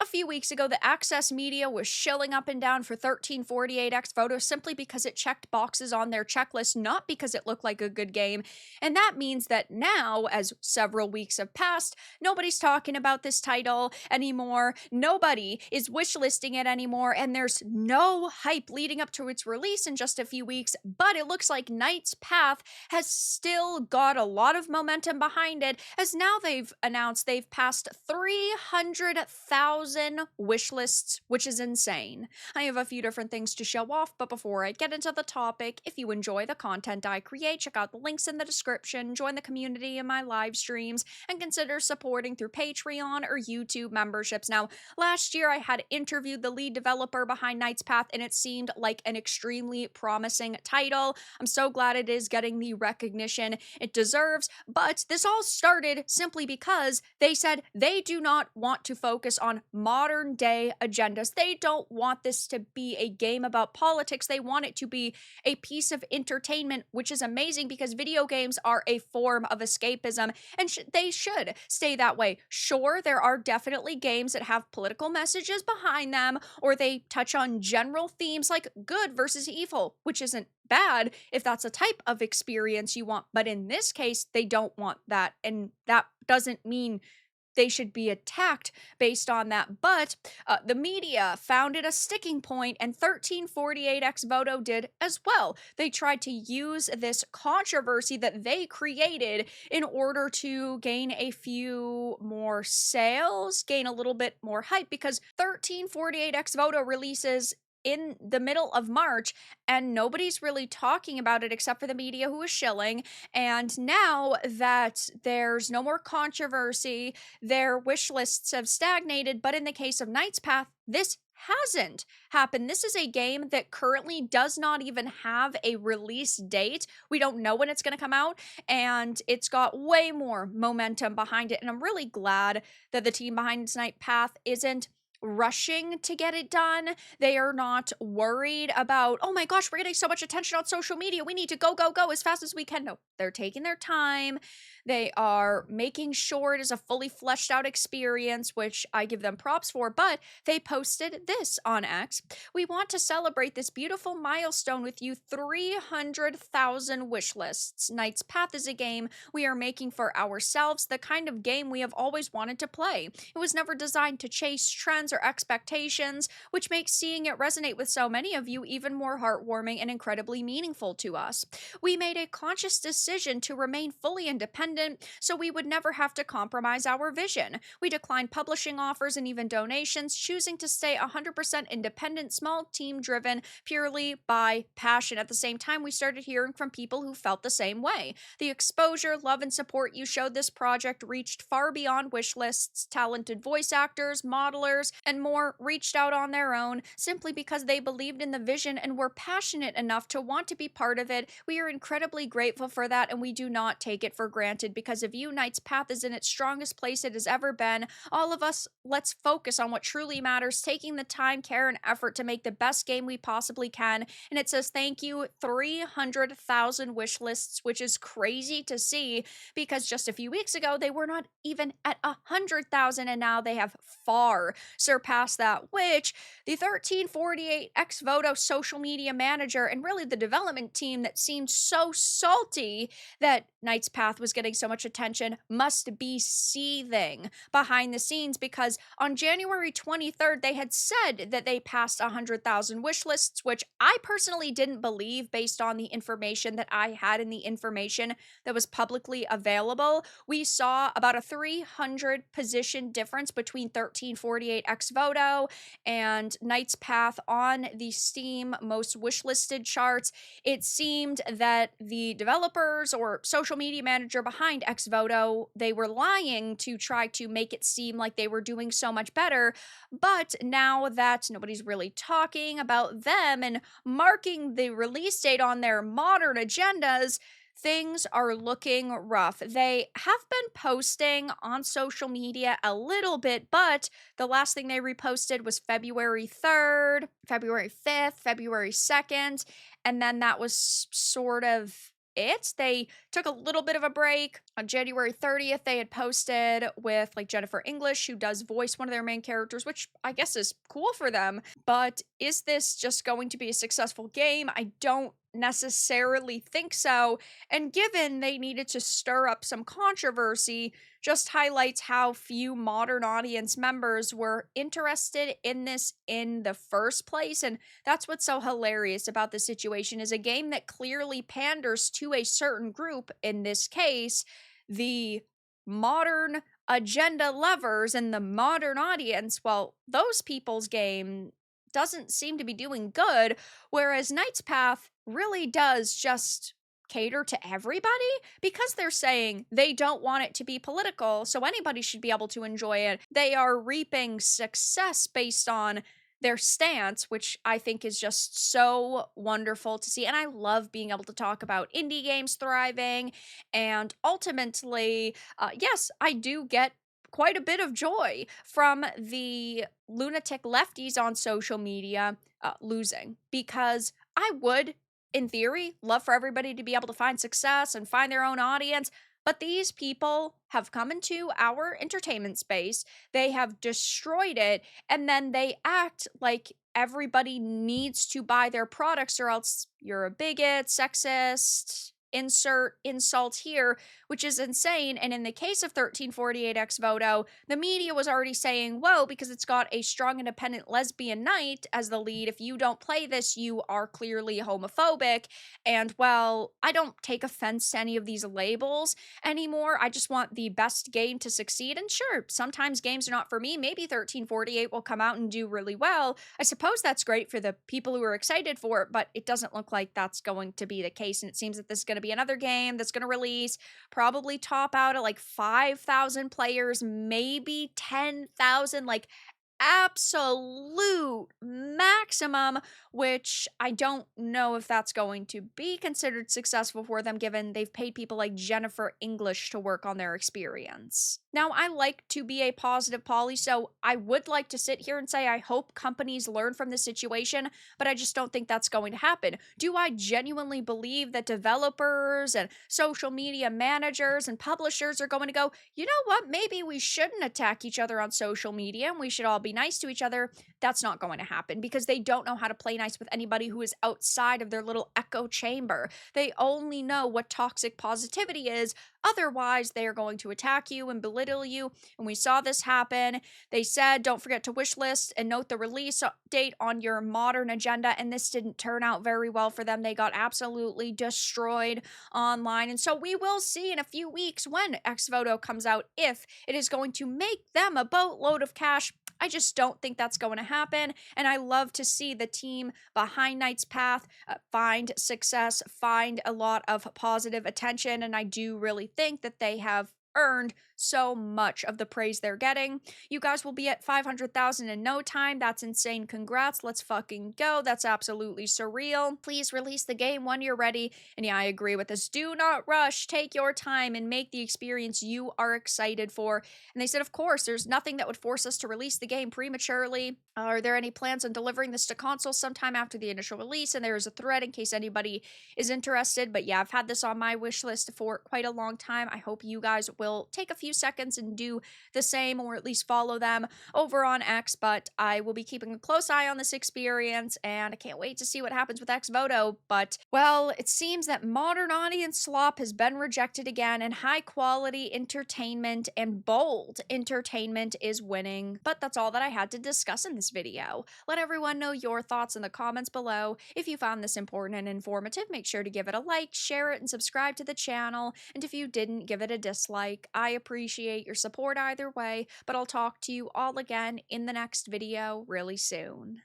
few weeks ago, the Access Media was shilling up and down for 1348X Voto simply because it checked boxes on their checklist, not because it looked like a good game. And that means that now, as several weeks have passed, nobody's talking about this title anymore. Nobody is wishlisting it anymore, and there's no hype leading up to its release in just a few weeks. But it looks like Knight's Path has still got a lot of momentum behind it, as now they've announced they've passed 300,000 wish lists, which is insane. I have a few different things to show off, but before I get into the topic, if you enjoy the content I create, check out the links in the description, join the community in my live streams, and consider supporting through Patreon or YouTube memberships. Now, last year I had interviewed the lead developer behind Knight's Path, and it seemed like an extremely promising title. I'm so glad it is getting the recognition it deserves, but this all started simply because they said they do not want to focus on modern day agendas. They don't want this to be a game about politics. They want it to be a piece of entertainment, which is amazing because video games are a form of escapism, and they should stay that way. Sure, there are definitely games that have political messages behind them, or they touch on general themes like good versus evil, which isn't bad if that's a type of experience you want. But in this case, they don't want that. And that doesn't mean they should be attacked based on that. But the media found it a sticking point, and 1348X Voto did as well. They tried to use this controversy that they created in order to gain a few more sales, gain a little bit more hype, because 1348X Voto releases in the middle of March, and nobody's really talking about it except for the media who is shilling. And now that there's no more controversy, their wish lists have stagnated. But in the case of Knight's Path, this hasn't happened. This is a game that currently does not even have a release date. We don't know when it's going to come out, and it's got way more momentum behind it. And I'm really glad that the team behind Knight's Path isn't rushing to get it done. They are not worried about, oh my gosh, we're getting so much attention on social media, we need to go, go, go as fast as we can. No, they're taking their time. They are making sure it is a fully fleshed out experience, which I give them props for. But they posted this on X: we want to celebrate this beautiful milestone with you, 300,000 wish lists. Knight's Path is a game we are making for ourselves, the kind of game we have always wanted to play. It was never designed to chase trends or expectations, which makes seeing it resonate with so many of you even more heartwarming and incredibly meaningful to us. We made a conscious decision to remain fully independent, so we would never have to compromise our vision. We declined publishing offers and even donations, choosing to stay 100% independent, small team driven, purely by passion. At the same time, we started hearing from people who felt the same way. The exposure, love, and support you showed this project reached far beyond wish lists. Talented voice actors, modelers, and more reached out on their own simply because they believed in the vision and were passionate enough to want to be part of it. We are incredibly grateful for that, and we do not take it for granted. Because of you, Knight's Path is in its strongest place it has ever been. All of us, let's focus on what truly matters, taking the time, care, and effort to make the best game we possibly can. And it says thank you, 300,000 wish lists, which is crazy to see because just a few weeks ago they were not even at 100,000, and now they have far surpassed that, which the 1348X Voto social media manager and really the development team that seemed so salty that Knight's Path was getting so much attention must be seething behind the scenes, because on January 23rd, they had said that they passed 100,000 wish lists, which I personally didn't believe based on the information that I had and the information that was publicly available. We saw about a 300 position difference between 1348X Voto and Knight's Path on the Steam most wishlisted charts. It seemed that the developers or social media manager behind X Voto, they were lying to try to make it seem like they were doing so much better. But now that nobody's really talking about them and marking the release date on their modern agendas, things are looking rough. They have been posting on social media a little bit, but the last thing they reposted was February 3rd, February 5th, February 2nd, and then that was sort of it. They took a little bit of a break. On January 30th, they had posted with like Jennifer English, who does voice one of their main characters, which I guess is cool for them. But is this just going to be a successful game? I don't necessarily think so. And given they needed to stir up some controversy, just highlights how few MoDeRn audience members were interested in this in the first place. And that's what's so hilarious about the situation, is a game that clearly panders to a certain group, in this case, the MoDeRn agenda lovers and the MoDeRn audience. Well, those people's game doesn't seem to be doing good, whereas Knight's Path really does just cater to everybody, because they're saying they don't want it to be political, so anybody should be able to enjoy it. They are reaping success based on their stance, which I think is just so wonderful to see. And I love being able to talk about indie games thriving. And ultimately, yes, I do get quite a bit of joy from the lunatic lefties on social media losing, because I would, in theory, love for everybody to be able to find success and find their own audience. But these people have come into our entertainment space, they have destroyed it, and then they act like everybody needs to buy their products, or else you're a bigot, sexist, insert insult here, which is insane. And in the case of 1348X Voto, the media was already saying, whoa, because it's got a strong independent lesbian knight as the lead, if you don't play this, you are clearly homophobic. And well, I don't take offense to any of these labels anymore. I just want the best game to succeed. And sure, sometimes games are not for me. Maybe 1348 will come out and do really well. I suppose that's great for the people who are excited for it, but it doesn't look like that's going to be the case. And it seems that this is going to be another game that's going to release, probably top out at like 5,000 players, maybe 10,000, like absolute maximum, which I don't know if that's going to be considered successful for them, given they've paid people like Jennifer English to work on their experience. Now, I like to be a positive Polly, so I would like to sit here and say I hope companies learn from this situation, but I just don't think that's going to happen. Do I genuinely believe that developers and social media managers and publishers are going to go, you know what, maybe we shouldn't attack each other on social media and we should all be nice to each other? That's not going to happen, because they don't know how to play nice with anybody who is outside of their little echo chamber. They only know what toxic positivity is. Otherwise, they are going to attack you and belittle you. And we saw this happen. They said, don't forget to wishlist and note the release date on your MoDeRn agenda. And this didn't turn out very well for them. They got absolutely destroyed online. And so we will see in a few weeks when Voto comes out if it is going to make them a boatload of cash. I just don't think that's going to happen. And I love to see the team behind Knight's Path find success, find a lot of positive attention. And I do really think that they have earned so much of the praise they're getting. You guys will be at 500,000 in no time. That's insane. Congrats. Let's fucking go. That's absolutely surreal. Please release the game when you're ready. And yeah, I agree with this. Do not rush. Take your time and make the experience you are excited for. And they said, of course, there's nothing that would force us to release the game prematurely. Are there any plans on delivering this to consoles sometime after the initial release? And there is a thread in case anybody is interested. But yeah, I've had this on my wish list for quite a long time. I hope you guys will take a few seconds and do the same, or at least follow them over on X. But I will be keeping a close eye on this experience, and I can't wait to see what happens with Voto. But well, it seems that MoDeRn audience slop has been rejected again, and high quality entertainment and bold entertainment is winning. But that's all that I had to discuss in this video. Let everyone know your thoughts in the comments below. If you found this important and informative, make sure to give it a like, share it, and subscribe to the channel. And if you didn't, give it a dislike. I appreciate your support either way, but I'll talk to you all again in the next video really soon.